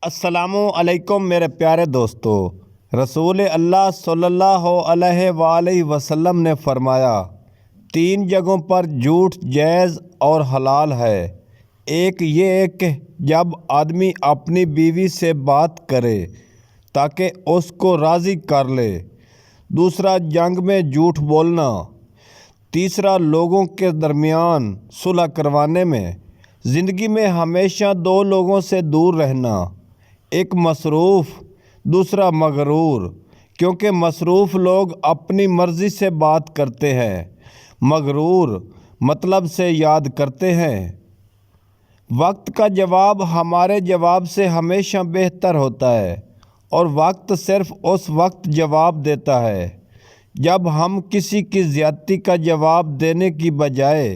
السلام علیکم میرے پیارے دوستو، رسول اللہ صلی اللہ علیہ وآلہ وسلم نے فرمایا، 3 جگہوں پر جھوٹ جائز اور حلال ہے۔ ایک یہ کہ جب آدمی اپنی بیوی سے بات کرے تاکہ اس کو راضی کر لے۔ دوسرا، جنگ میں جھوٹ بولنا۔ تیسرا، لوگوں کے درمیان صلح کروانے میں۔ زندگی میں ہمیشہ 2 لوگوں سے دور رہنا، ایک مصروف، دوسرا مغرور، کیونکہ مصروف لوگ اپنی مرضی سے بات کرتے ہیں، مغرور مطلب سے یاد کرتے ہیں۔ وقت کا جواب ہمارے جواب سے ہمیشہ بہتر ہوتا ہے، اور وقت صرف اس وقت جواب دیتا ہے جب ہم کسی کی زیادتی کا جواب دینے کی بجائے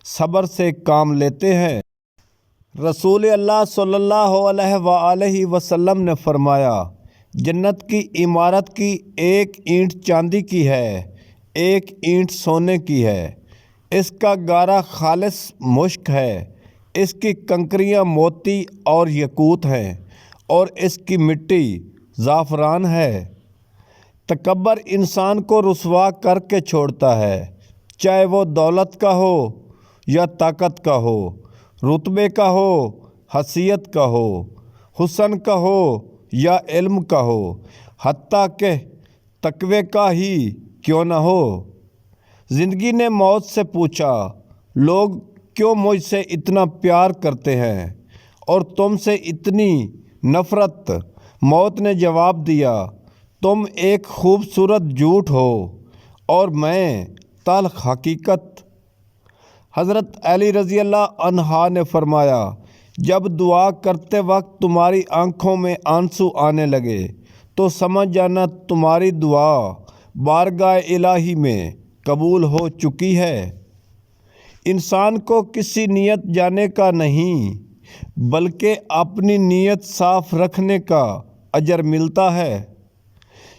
صبر سے کام لیتے ہیں۔ رسول اللہ صلی اللہ علیہ وآلہ وسلم نے فرمایا، جنت کی عمارت کی 1 اینٹ چاندی کی ہے، 1 اینٹ سونے کی ہے۔ اس کا گارا خالص مشک ہے، اس کی کنکریاں موتی اور یاقوت ہیں، اور اس کی مٹی زعفران ہے۔ تکبر انسان کو رسوا کر کے چھوڑتا ہے، چاہے وہ دولت کا ہو یا طاقت کا ہو، رتبے کا ہو، حیثیت کا ہو، حسن کا ہو یا علم کا ہو، حتیٰ کہ تقوی کا ہی کیوں نہ ہو۔ زندگی نے موت سے پوچھا، لوگ کیوں مجھ سے اتنا پیار کرتے ہیں اور تم سے اتنی نفرت؟ موت نے جواب دیا، تم ایک خوبصورت جھوٹ ہو اور میں تلخ حقیقت۔ حضرت علی رضی اللہ عنہ نے فرمایا، جب دعا کرتے وقت تمہاری آنکھوں میں آنسو آنے لگے تو سمجھ جانا تمہاری دعا بارگاہ الہی میں قبول ہو چکی ہے۔ انسان کو کسی نیت جانے کا نہیں، بلکہ اپنی نیت صاف رکھنے کا اجر ملتا ہے۔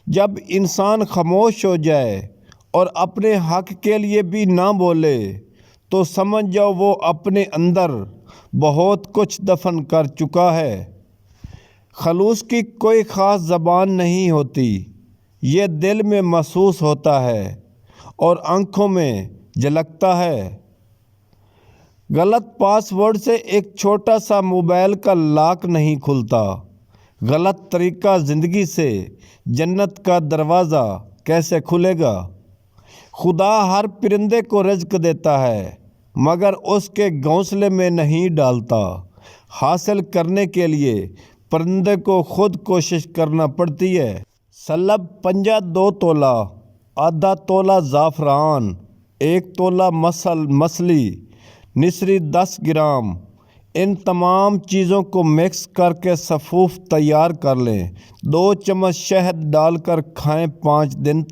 جب انسان خاموش ہو جائے اور اپنے حق کے لیے بھی نہ بولے تو سمجھ جاؤ وہ اپنے اندر بہت کچھ دفن کر چکا ہے۔ خلوص کی کوئی خاص زبان نہیں ہوتی، یہ دل میں محسوس ہوتا ہے اور آنکھوں میں جھلکتا ہے۔ غلط پاس ورڈ سے ایک چھوٹا سا موبائل کا لاک نہیں کھلتا، غلط طریقہ زندگی سے جنت کا دروازہ کیسے کھلے گا؟ خدا ہر پرندے کو رزق دیتا ہے مگر اس کے گھونسلے میں نہیں ڈالتا۔ حاصل کرنے کے لیے پرندے کو خود کوشش کرنا پڑتی ہے۔ سلب پنجہ 2 تولہ، آدھا تولہ زعفران، 1 تولہ مصلی، نصری 10 گرام۔ ان تمام چیزوں کو مکس کر کے صفوف تیار کر لیں۔ 2 چمچ شہد ڈال کر کھائیں 5 دن تک۔